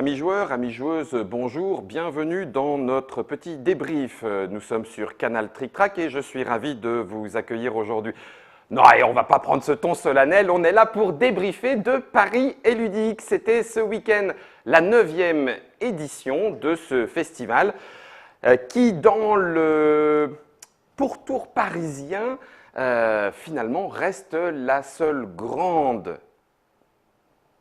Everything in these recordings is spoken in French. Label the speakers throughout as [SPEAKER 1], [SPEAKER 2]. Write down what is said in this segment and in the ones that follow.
[SPEAKER 1] Amis joueurs, amis joueuses, bonjour, bienvenue dans notre petit débrief. Nous sommes sur Canal Trick Track et je suis ravi de vous accueillir aujourd'hui. Non, et on ne va pas prendre ce ton solennel, on est là pour débriefer de Paris et Ludique. C'était ce week-end la 9e édition de ce festival qui, dans le pourtour parisien, finalement reste la seule grande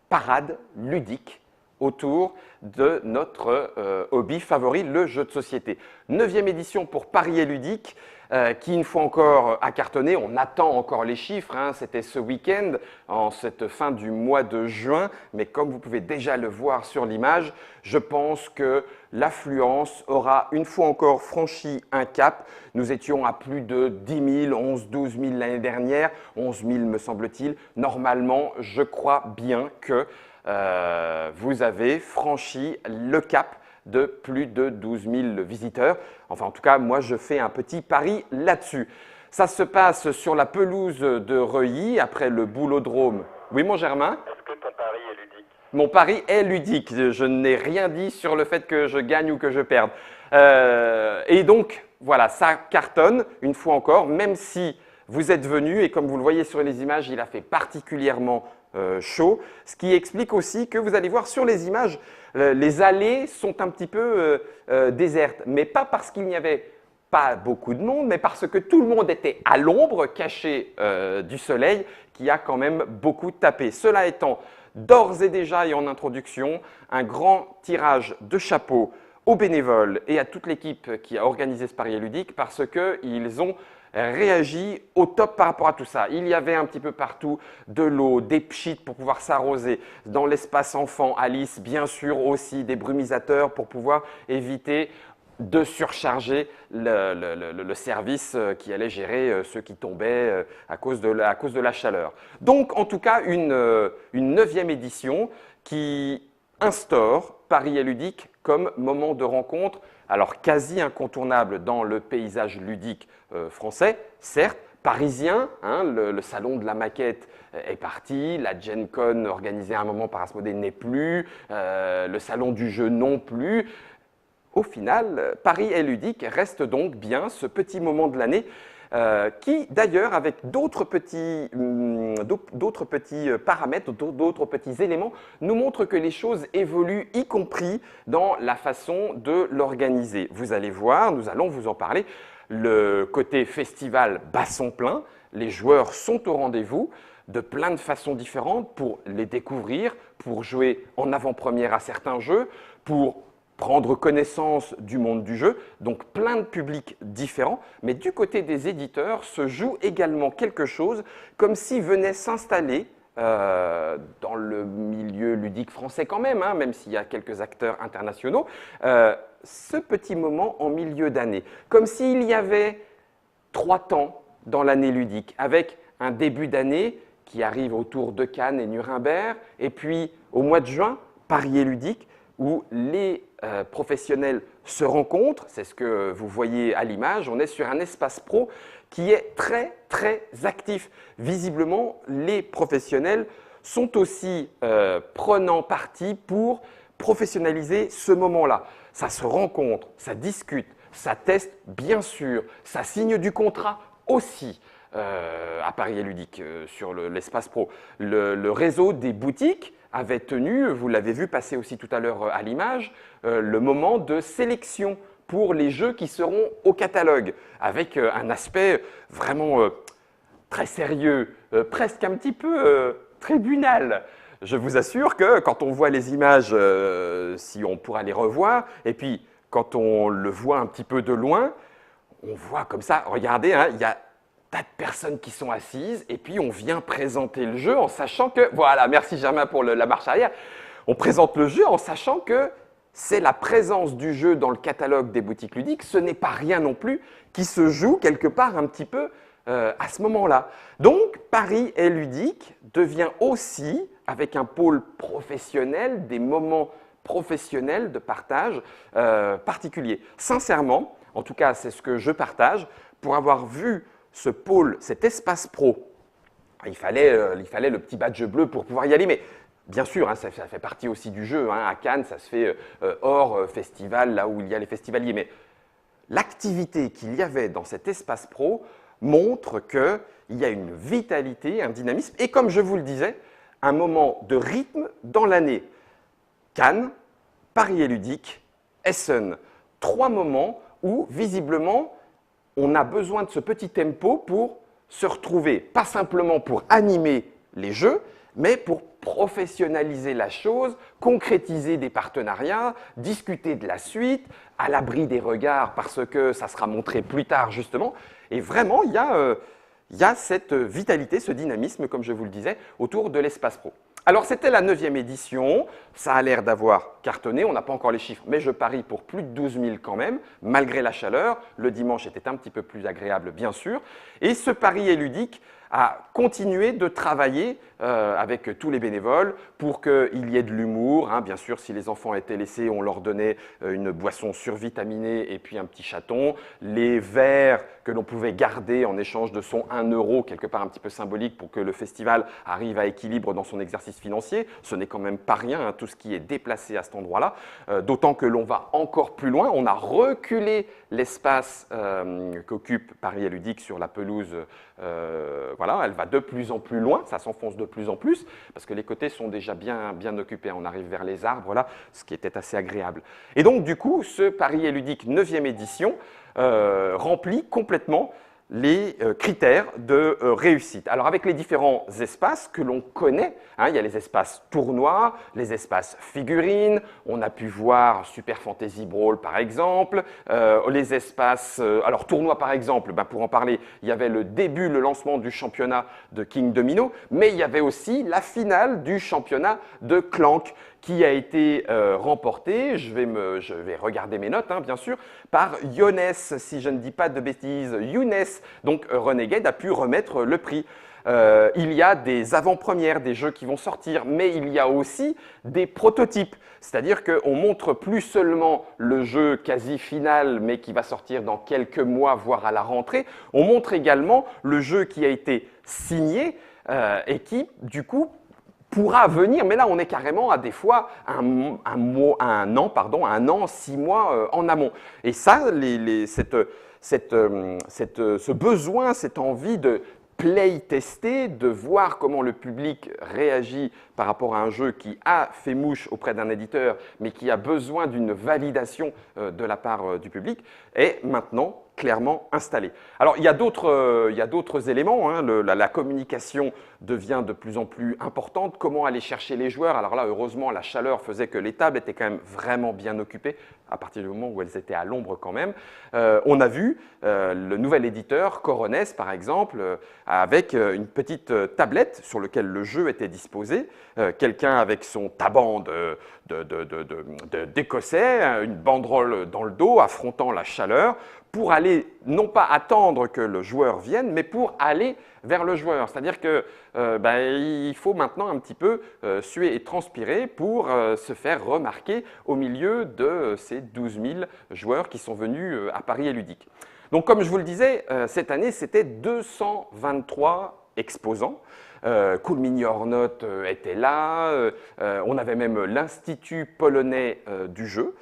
[SPEAKER 1] parade ludique autour de notre hobby favori, le jeu de société. 9e édition pour Paris et Ludique, qui une fois encore a cartonné. On attend encore les chiffres, hein. C'était ce week-end, en cette fin du mois de juin, mais comme vous pouvez déjà le voir sur l'image, je pense que l'affluence aura une fois encore franchi un cap. Nous étions à plus de 10 000, 11 000, 12 000 l'année dernière, 11 000 me semble-t-il. Normalement, je crois bien que vous avez franchi le cap de plus de 12 000 visiteurs. Enfin, en tout cas, moi, je fais un petit pari là-dessus. Ça se passe sur la pelouse de Reuilly, après le Boulodrome. Oui, mon Germain?
[SPEAKER 2] Est-ce que ton pari est ludique?
[SPEAKER 1] Mon pari est ludique. Je n'ai rien dit sur le fait que je gagne ou que je perde. Et donc, voilà, ça cartonne, une fois encore, même si vous êtes venus, et comme vous le voyez sur les images, il a fait particulièrement chaud, ce qui explique aussi que vous allez voir sur les images, les allées sont un petit peu désertes, mais pas parce qu'il n'y avait pas beaucoup de monde, mais parce que tout le monde était à l'ombre, caché du soleil, qui a quand même beaucoup tapé. Cela étant, d'ores et déjà et en introduction, un grand tirage de chapeau aux bénévoles et à toute l'équipe qui a organisé ce pari ludique parce qu'ils ont réagi au top par rapport à tout ça. Il y avait un petit peu partout de l'eau, des pchites pour pouvoir s'arroser. Dans l'espace enfant, Alice, bien sûr aussi des brumisateurs pour pouvoir éviter de surcharger le service qui allait gérer ceux qui tombaient à cause de la chaleur. Donc, en tout cas, une 9e édition qui instaure Paris et Ludique comme moment de rencontre, alors quasi incontournable dans le paysage ludique français, certes, parisien, hein, le salon de la maquette est parti, la Gen Con organisée à un moment par Asmodée n'est plus, le salon du jeu non plus. Au final, Paris et Ludique reste donc bien ce petit moment de l'année qui, d'ailleurs, avec d'autres petits paramètres, d'autres petits éléments, nous montre que les choses évoluent, y compris dans la façon de l'organiser. Vous allez voir, nous allons vous en parler, le côté festival bat son plein, les joueurs sont au rendez-vous de plein de façons différentes pour les découvrir, pour jouer en avant-première à certains jeux, pour prendre connaissance du monde du jeu, donc plein de publics différents. Mais du côté des éditeurs se joue également quelque chose comme s'ils venaient s'installer dans le milieu ludique français quand même, hein, même s'il y a quelques acteurs internationaux, ce petit moment en milieu d'année. Comme s'il y avait 3 temps dans l'année ludique, avec un début d'année qui arrive autour de Cannes et Nuremberg, et puis au mois de juin, Paris et Ludique, où les professionnels se rencontrent, c'est ce que vous voyez à l'image, on est sur un espace pro qui est très très actif. Visiblement, les professionnels sont aussi prenant parti pour professionnaliser ce moment-là. Ça se rencontre, ça discute, ça teste bien sûr, ça signe du contrat aussi. À Paris et Ludique, sur l'espace pro. Le réseau des boutiques avait tenu, vous l'avez vu passer aussi tout à l'heure à l'image, le moment de sélection pour les jeux qui seront au catalogue, avec un aspect vraiment très sérieux, presque un petit peu tribunal. Je vous assure que quand on voit les images, si on pourra les revoir, et puis quand on le voit un petit peu de loin, on voit comme ça, regardez, hein, il y a tas de personnes qui sont assises et puis on vient présenter le jeu en sachant que, voilà, merci Germain pour la marche arrière, on présente le jeu en sachant que c'est la présence du jeu dans le catalogue des boutiques ludiques, ce n'est pas rien non plus qui se joue quelque part un petit peu à ce moment-là. Donc Paris et Ludique devient aussi, avec un pôle professionnel, des moments professionnels de partage particuliers. Sincèrement, en tout cas c'est ce que je partage, pour avoir vu ce pôle, cet espace pro, il fallait le petit badge bleu pour pouvoir y aller, mais Bien sûr, hein, ça fait partie aussi du jeu. Hein. À Cannes, ça se fait hors festival, là où il y a les festivaliers. Mais l'activité qu'il y avait dans cet espace pro montre qu'il y a une vitalité, un dynamisme, et comme je vous le disais, un moment de rythme dans l'année. Cannes, Paris et Ludique, Essen, 3 moments où, visiblement, on a besoin de ce petit tempo pour se retrouver, pas simplement pour animer les jeux, mais pour professionnaliser la chose, concrétiser des partenariats, discuter de la suite, à l'abri des regards parce que ça sera montré plus tard justement. Et vraiment, il y a cette vitalité, ce dynamisme, comme je vous le disais, autour de l'espace pro. Alors, c'était la 9e édition, ça a l'air d'avoir cartonné, on n'a pas encore les chiffres, mais je parie pour plus de 12 000 quand même, malgré la chaleur. Le dimanche était un petit peu plus agréable, bien sûr. Et ce pari est ludique à continuer de travailler avec tous les bénévoles pour qu'il y ait de l'humour. Hein. Bien sûr, si les enfants étaient laissés, on leur donnait une boisson survitaminée et puis un petit chaton. Les verres que l'on pouvait garder en échange de son 1 euro, quelque part un petit peu symbolique pour que le festival arrive à équilibre dans son exercice financier. Ce n'est quand même pas rien, hein, tout ce qui est déplacé à cet endroit-là. D'autant que l'on va encore plus loin. On a reculé l'espace qu'occupe Paris et Ludique sur la pelouse. Voilà, elle va de plus en plus loin, ça s'enfonce de plus en plus, parce que les côtés sont déjà bien occupés. On arrive vers les arbres, là, ce qui était assez agréable. Et donc, du coup, ce Paris et Ludique 9e édition remplit complètement les critères de réussite. Alors avec les différents espaces que l'on connaît, hein, il y a les espaces tournois, les espaces figurines, on a pu voir Super Fantasy Brawl par exemple, les espaces, alors tournois par exemple, ben, pour en parler, il y avait le début, le lancement du championnat de King Domino, mais il y avait aussi la finale du championnat de Clank qui a été remporté, je vais regarder mes notes, hein, bien sûr, par Younes, si je ne dis pas de bêtises, Younes. Donc Renegade a pu remettre le prix. Il y a des avant-premières, des jeux qui vont sortir, mais il y a aussi des prototypes. C'est-à-dire qu'on montre plus seulement le jeu quasi final, mais qui va sortir dans quelques mois, voire à la rentrée. On montre également le jeu qui a été signé et qui, du coup, pourra venir, mais là on est carrément à des fois un an, 6 mois en amont. Et ça, ce besoin, cette envie de play-tester, de voir comment le public réagit par rapport à un jeu qui a fait mouche auprès d'un éditeur, mais qui a besoin d'une validation de la part du public, est maintenant clairement installé. Alors, il y a d'autres éléments. Hein. La communication devient de plus en plus importante. Comment aller chercher les joueurs? Alors là, heureusement, la chaleur faisait que les tables étaient quand même vraiment bien occupées à partir du moment où elles étaient à l'ombre quand même. On a vu le nouvel éditeur, Corones, par exemple, avec une petite tablette sur laquelle le jeu était disposé. Quelqu'un avec son taban d'Écossais, une banderole dans le dos, affrontant la chaleur, pour aller, non pas attendre que le joueur vienne, mais pour aller vers le joueur. C'est-à-dire qu'il faut maintenant un petit peu suer et transpirer pour se faire remarquer au milieu de ces 12 000 joueurs qui sont venus à Paris et Ludique. Donc comme je vous le disais, cette année, c'était 223 exposants. Cool Mini Ornot était là, on avait même l'Institut polonais du jeu,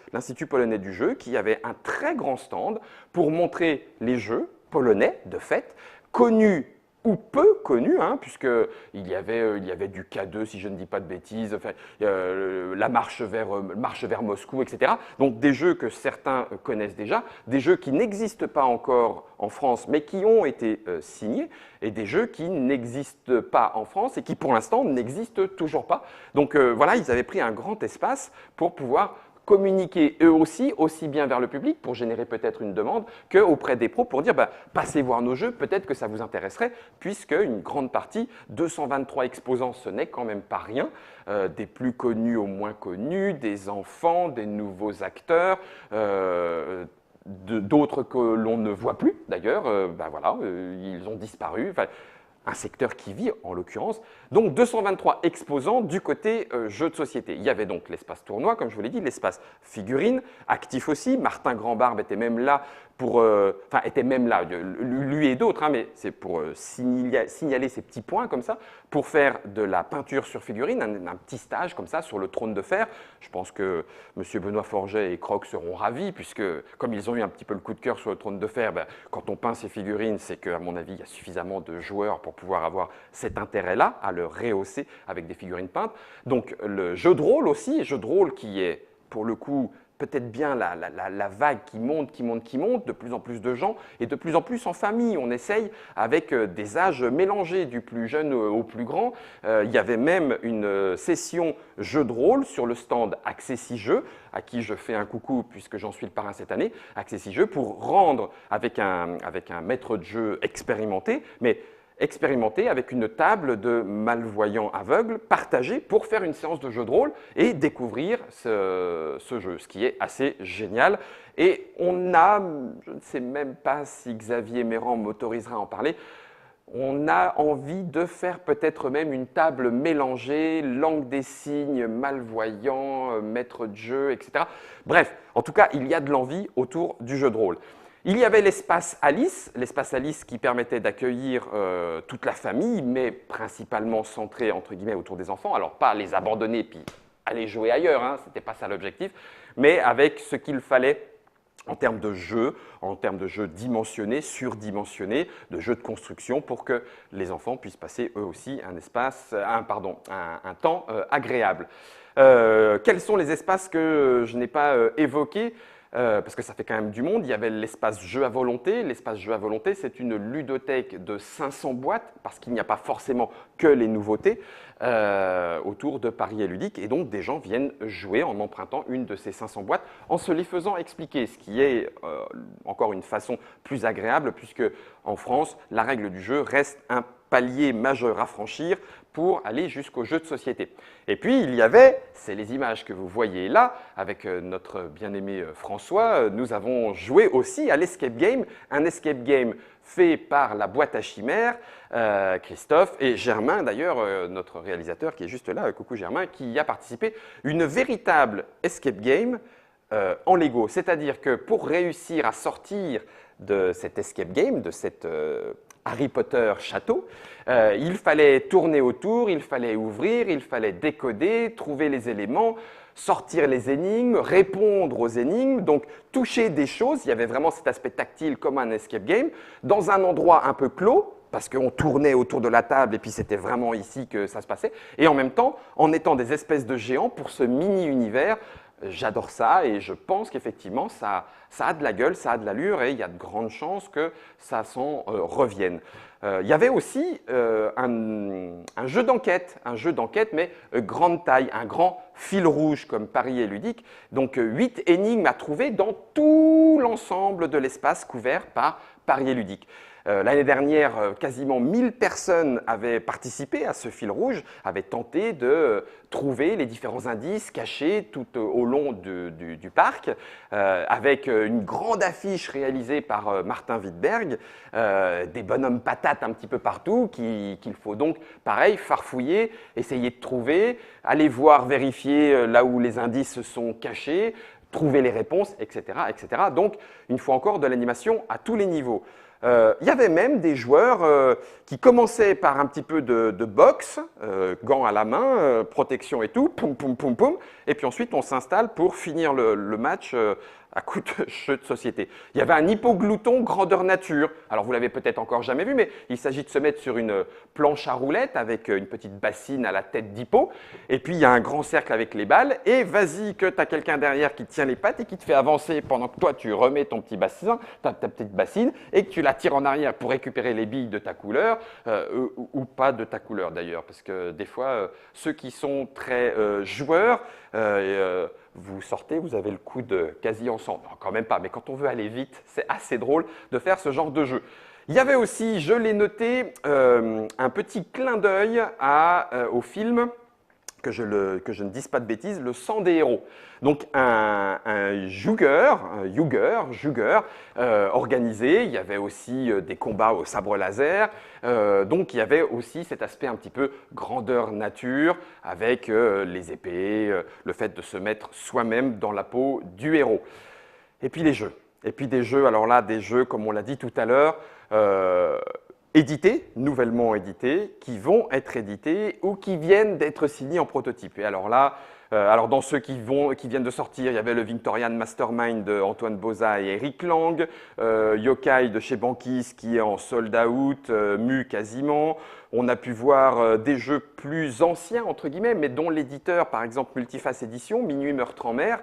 [SPEAKER 1] qui avait un très grand stand pour montrer les jeux polonais, de fait, connus ou peu connus, hein, puisqu'il y avait du K2, si je ne dis pas de bêtises, enfin, la marche vers Moscou, etc. Donc des jeux que certains connaissent déjà, des jeux qui n'existent pas encore en France, mais qui ont été signés, et des jeux qui n'existent pas en France et qui, pour l'instant, n'existent toujours pas. Donc voilà, ils avaient pris un grand espace pour pouvoir communiquer eux aussi bien vers le public pour générer peut-être une demande qu'auprès des pros pour dire passez voir nos jeux, peut-être que ça vous intéresserait, puisque une grande partie, 223 exposants, ce n'est quand même pas rien, des plus connus aux moins connus, des enfants, des nouveaux acteurs, d'autres que l'on ne voit plus d'ailleurs, voilà, ils ont disparu. Enfin, un secteur qui vit en l'occurrence. Donc 223 exposants du côté jeux de société. Il y avait donc l'espace tournoi, comme je vous l'ai dit, l'espace figurine, actif aussi. Martin Grandbarbe était même là enfin était même là, lui et d'autres, hein, mais c'est pour signaler ces petits points comme ça, pour faire de la peinture sur figurine, un petit stage comme ça sur le trône de fer. Je pense que M. Benoît Forget et Croc seront ravis, puisque comme ils ont eu un petit peu le coup de cœur sur le trône de fer, ben, quand on peint ces figurines, c'est qu'à mon avis, il y a suffisamment de joueurs pour pouvoir avoir cet intérêt-là, à le rehausser avec des figurines peintes. Donc le jeu de rôle aussi, jeu de rôle qui est pour le coup peut-être bien la vague qui monte, de plus en plus de gens et de plus en plus en famille. On essaye avec des âges mélangés, du plus jeune au plus grand. Il y avait même une session jeu de rôle sur le stand Accessi Jeux, à qui je fais un coucou puisque j'en suis le parrain cette année, Accessi Jeux, pour rendre avec un maître de jeu expérimenté, mais expérimenter avec une table de malvoyants aveugles partagée pour faire une séance de jeu de rôle et découvrir ce jeu, ce qui est assez génial. Et on a, je ne sais même pas si Xavier Méran m'autorisera à en parler, on a envie de faire peut-être même une table mélangée, langue des signes, malvoyants, maître de jeu, etc. Bref, en tout cas, il y a de l'envie autour du jeu de rôle. Il y avait l'espace Alice qui permettait d'accueillir toute la famille, mais principalement centré entre guillemets autour des enfants. Alors pas les abandonner puis aller jouer ailleurs, hein, ce n'était pas ça l'objectif, mais avec ce qu'il fallait en termes de jeux dimensionnés, surdimensionnés, de jeux de construction pour que les enfants puissent passer eux aussi un temps agréable. Quels sont les espaces que je n'ai pas évoqués ? Parce que ça fait quand même du monde. Il y avait l'espace jeu à volonté. L'espace jeu à volonté, c'est une ludothèque de 500 boîtes, parce qu'il n'y a pas forcément que les nouveautés autour de Paris et Ludique. Et donc, des gens viennent jouer en empruntant une de ces 500 boîtes, en se les faisant expliquer, ce qui est encore une façon plus agréable, puisque en France, la règle du jeu reste un palier majeur à franchir pour aller jusqu'au jeu de société. Et puis, il y avait, c'est les images que vous voyez là, avec notre bien-aimé François, nous avons joué aussi à l'escape game, un escape game fait par la boîte à chimères, Christophe et Germain, d'ailleurs, notre réalisateur qui est juste là, coucou Germain, qui y a participé, une véritable escape game en Lego. C'est-à-dire que pour réussir à sortir de cet escape game, de cette Harry Potter château, il fallait tourner autour, il fallait ouvrir, il fallait décoder, trouver les éléments, sortir les énigmes, répondre aux énigmes, donc toucher des choses. Il y avait vraiment cet aspect tactile comme un escape game, dans un endroit un peu clos, parce qu'on tournait autour de la table et puis c'était vraiment ici que ça se passait, et en même temps, en étant des espèces de géants pour ce mini-univers. J'adore ça et je pense qu'effectivement, ça a de la gueule, ça a de l'allure et il y a de grandes chances que ça s'en revienne. Il y avait aussi un jeu d'enquête, mais grande taille, un grand fil rouge comme Paris et Ludique. Donc 8 énigmes à trouver dans tout l'ensemble de l'espace couvert par Paris et Ludique. L'année dernière, quasiment 1000 personnes avaient participé à ce fil rouge, avaient tenté de trouver les différents indices cachés tout au long du parc, avec une grande affiche réalisée par Martin Wittberg, des bonhommes patates un petit peu partout, qu'il faut donc, pareil, farfouiller, essayer de trouver, aller voir, vérifier là où les indices sont cachés, trouver les réponses, etc., etc. Donc, une fois encore, de l'animation à tous les niveaux. Il y avait même des joueurs qui commençaient par un petit peu de boxe, gants à la main, protection et tout, poum, poum, poum, poum, et puis ensuite on s'installe pour finir le match à coup de jeu de société. Il y avait un hypoglouton grandeur nature. Alors vous l'avez peut-être encore jamais vu, mais il s'agit de se mettre sur une planche à roulettes avec une petite bassine à la tête d'hippo, et puis il y a un grand cercle avec les balles, et vas-y que tu as quelqu'un derrière qui tient les pattes et qui te fait avancer pendant que toi tu remets ton petit bassin, ta petite bassine, et que tu la tires en arrière pour récupérer les billes de ta couleur, ou pas de ta couleur d'ailleurs, parce que des fois, ceux qui sont très joueurs, vous sortez, vous avez le coude quasi ensemble. Non, quand même pas, mais quand on veut aller vite, c'est assez drôle de faire ce genre de jeu. Il y avait aussi, je l'ai noté, un petit clin d'œil au film, que je ne dise pas de bêtises, Le sang des héros. Donc un joueur organisé, il y avait aussi des combats au sabre laser, donc il y avait aussi cet aspect un petit peu grandeur nature, avec les épées, le fait de se mettre soi-même dans la peau du héros. Et puis les jeux. Et puis des jeux, alors là, des jeux, comme on l'a dit tout à l'heure, édités, nouvellement édités, qui vont être édités ou qui viennent d'être signés en prototype. Et alors là, alors dans ceux qui viennent de sortir, il y avait le Victorian Mastermind de Antoine Boza et Eric Lang, Yokai de chez Bankis qui est en sold out, mu quasiment. On a pu voir des jeux plus anciens, entre guillemets, mais dont l'éditeur, par exemple Multiface Édition, Minuit Meurtre en mer,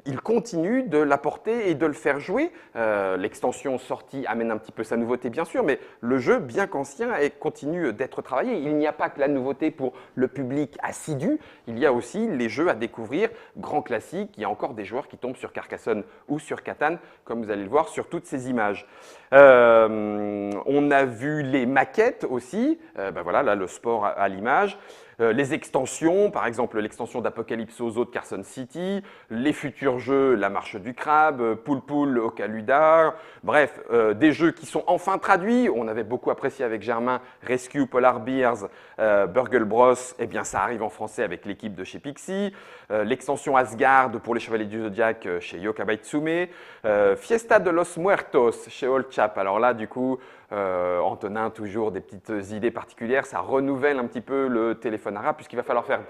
[SPEAKER 1] il continue de l'apporter et de le faire jouer. L'extension sortie amène un petit peu sa nouveauté, bien sûr, mais le jeu, bien qu'ancien, continue d'être travaillé. Il n'y a pas que la nouveauté pour le public assidu, il y a aussi les jeux à découvrir, grands classiques. Il y a encore des joueurs qui tombent sur Carcassonne ou sur Catan, comme vous allez le voir sur toutes ces images. On a vu les maquettes aussi, ben voilà, là le sport à l'image. Les extensions, par exemple l'extension d'Apocalypse aux eaux de Carson City, les futurs jeux, La Marche du Crabe, Poul Poul, Ocaluda, bref, des jeux qui sont enfin traduits. On avait beaucoup apprécié avec Germain Rescue, Polar Bears, Burgle Bros, eh bien ça arrive en français avec l'équipe de chez Pixie. L'extension Asgard pour les Chevaliers du Zodiac chez Yokabai Tsume. Fiesta de los Muertos chez Old Chap. Alors là, du coup, Antonin, toujours des petites idées particulières, ça renouvelle un petit peu le téléphone arabe puisqu'il va falloir faire…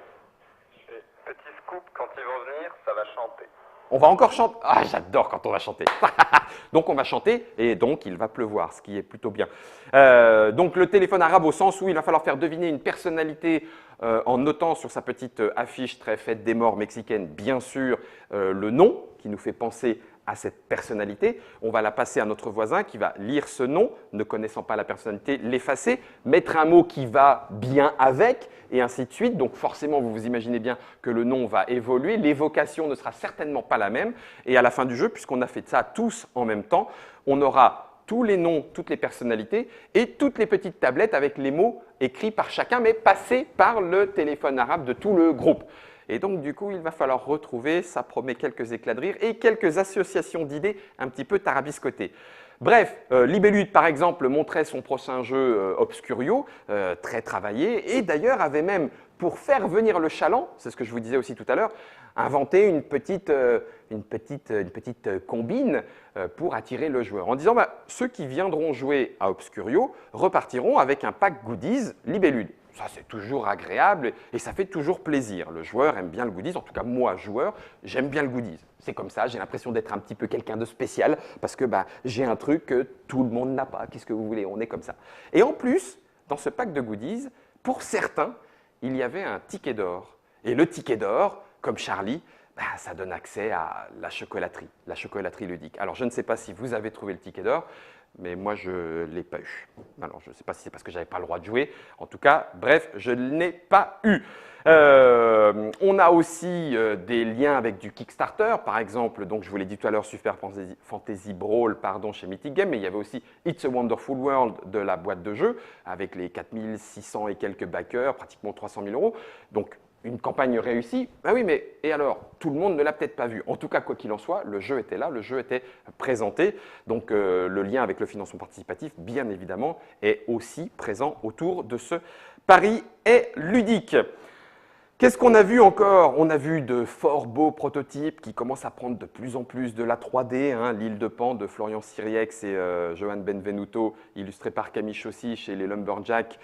[SPEAKER 2] Petit scoop, quand ils vont venir, ça va chanter.
[SPEAKER 1] On va encore chanter. Ah, j'adore quand on va chanter. Donc on va chanter et donc il va pleuvoir, ce qui est plutôt bien. Donc le téléphone arabe au sens où il va falloir faire deviner une personnalité en notant sur sa petite affiche très fête des morts mexicaine, bien sûr, le nom qui nous fait penser à cette personnalité. On va la passer à notre voisin qui va lire ce nom, ne connaissant pas la personnalité, l'effacer, mettre un mot qui va bien avec, et ainsi de suite. Donc forcément, vous vous imaginez bien que le nom va évoluer, l'évocation ne sera certainement pas la même. Et à la fin du jeu, puisqu'on a fait ça tous en même temps, on aura tous les noms, toutes les personnalités et toutes les petites tablettes avec les mots écrits par chacun, mais passés par le téléphone arabe de tout le groupe. Et donc, du coup, il va falloir retrouver, ça promet quelques éclats de rire et quelques associations d'idées un petit peu tarabiscotées. Bref, Libellude, par exemple, montrait son prochain jeu Obscurio, très travaillé, et d'ailleurs avait même, pour faire venir le chaland, c'est ce que je vous disais aussi tout à l'heure, inventé une petite combine pour attirer le joueur, en disant bah, ceux qui viendront jouer à Obscurio repartiront avec un pack goodies Libellude. Ça, c'est toujours agréable et ça fait toujours plaisir. Le joueur aime bien le goodies, en tout cas moi, joueur, j'aime bien le goodies. C'est comme ça, j'ai l'impression d'être un petit peu quelqu'un de spécial parce que bah, j'ai un truc que tout le monde n'a pas. Qu'est-ce que vous voulez, on est comme ça. Et en plus, dans ce pack de goodies, pour certains, il y avait un ticket d'or. Et le ticket d'or, comme Charlie, bah, ça donne accès à la chocolaterie ludique. Alors, je ne sais pas si vous avez trouvé le ticket d'or, mais moi, je ne l'ai pas eu. Alors, je ne sais pas si c'est parce que je n'avais pas le droit de jouer. En tout cas, bref, je ne l'ai pas eu. On a aussi des liens avec du Kickstarter, par exemple, donc je vous l'ai dit tout à l'heure, Super Fantasy Brawl pardon, chez Mythic Game, mais il y avait aussi It's a Wonderful World de la boîte de jeu, avec les 4600 et quelques backers, pratiquement 300 000 euros. Donc, une campagne réussie, ben oui, mais et alors, tout le monde ne l'a peut-être pas vu. En tout cas, quoi qu'il en soit, le jeu était là, le jeu était présenté. Donc, le lien avec le financement participatif, bien évidemment, est aussi présent autour de ce pari est ludique. Qu'est-ce qu'on a vu encore? On a vu de fort beaux prototypes qui commencent à prendre de plus en plus de la 3D. Hein. L'île de Pan de Florian Siriex et Johan Benvenuto, illustré par Camille Chaussy chez les Lumberjacks,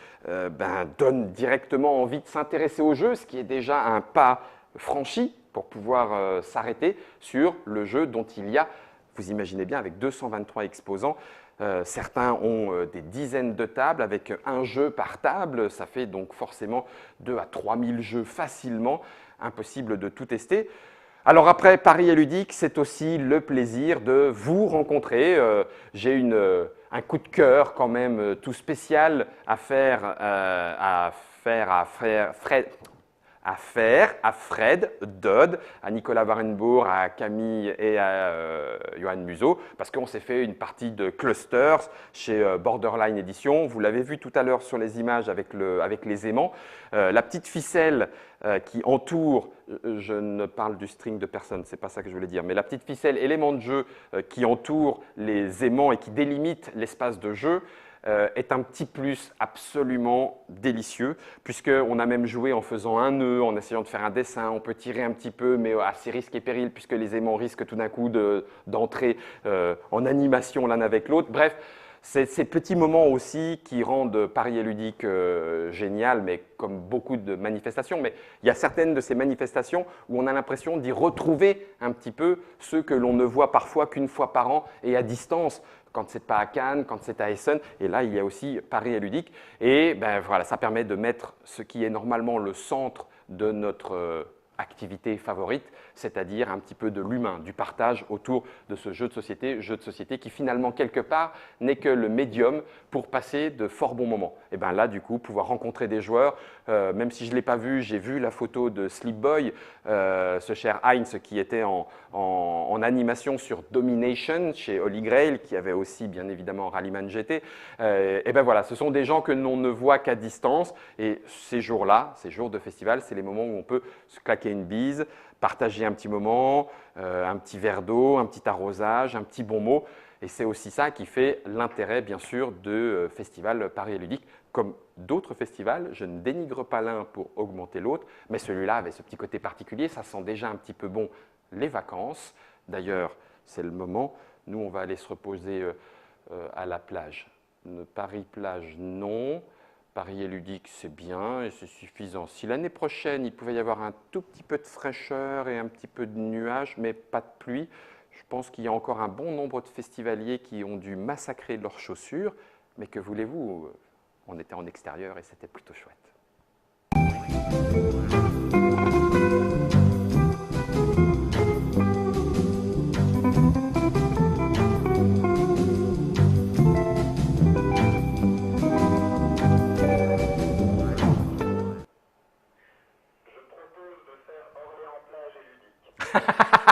[SPEAKER 1] donne directement envie de s'intéresser au jeu, ce qui est déjà un pas franchi pour pouvoir s'arrêter sur le jeu dont il y a, vous imaginez bien, avec 223 exposants. Certains ont des dizaines de tables avec un jeu par table. Ça fait donc forcément 2 à 3 000 jeux facilement. Impossible de tout tester. Alors après, Paris et ludique, c'est aussi le plaisir de vous rencontrer. J'ai un coup de cœur quand même tout spécial à faire à Fred, Dodd, à Nicolas Warenbourg, à Camille et à Johan Museau, parce qu'on s'est fait une partie de Clusters chez Borderline Edition. Vous l'avez vu tout à l'heure sur les images avec les aimants. La petite ficelle qui entoure, je ne parle du string de personne, c'est pas ça que je voulais dire, mais la petite ficelle, élément de jeu qui entoure les aimants et qui délimite l'espace de jeu, est un petit plus absolument délicieux, puisqu'on a même joué en faisant un nœud, en essayant de faire un dessin, on peut tirer un petit peu, mais à ses risques et périls, puisque les aimants risquent tout d'un coup d'entrer en animation l'un avec l'autre. Bref, c'est ces petits moments aussi qui rendent Paris et Ludique génial, mais comme beaucoup de manifestations. Mais il y a certaines de ces manifestations où on a l'impression d'y retrouver un petit peu ceux que l'on ne voit parfois qu'une fois par an et à distance, quand c'est pas à Cannes, quand c'est à Essen. Et là, il y a aussi Paris et Ludique. Et ben, voilà, ça permet de mettre ce qui est normalement le centre de notre activité favorite, c'est-à-dire un petit peu de l'humain, du partage autour de ce jeu de société qui finalement quelque part n'est que le médium pour passer de fort bons moments. Et bien là, du coup, pouvoir rencontrer des joueurs, même si je ne l'ai pas vu, j'ai vu la photo de Sleep Boy, ce cher Heinz qui était en animation sur Domination chez Holy Grail, qui avait aussi bien évidemment Rallyman GT. Et ben voilà, ce sont des gens que l'on ne voit qu'à distance et ces jours-là, ces jours de festival, c'est les moments où on peut se claquer une bise, partager un petit moment, un petit verre d'eau, un petit arrosage, un petit bon mot. Et c'est aussi ça qui fait l'intérêt, bien sûr, de Festival Paris et Ludique. Comme d'autres festivals, je ne dénigre pas l'un pour augmenter l'autre, mais celui-là avait ce petit côté particulier, ça sent déjà un petit peu bon les vacances. D'ailleurs, c'est le moment, nous on va aller se reposer à la plage. Paris-Plage, non. Paris et Ludique, c'est bien et c'est suffisant. Si l'année prochaine, il pouvait y avoir un tout petit peu de fraîcheur et un petit peu de nuages, mais pas de pluie, je pense qu'il y a encore un bon nombre de festivaliers qui ont dû massacrer leurs chaussures, mais que voulez-vous, on était en extérieur et c'était plutôt chouette.
[SPEAKER 2] Je propose de faire Orléans-Plage et Ludique.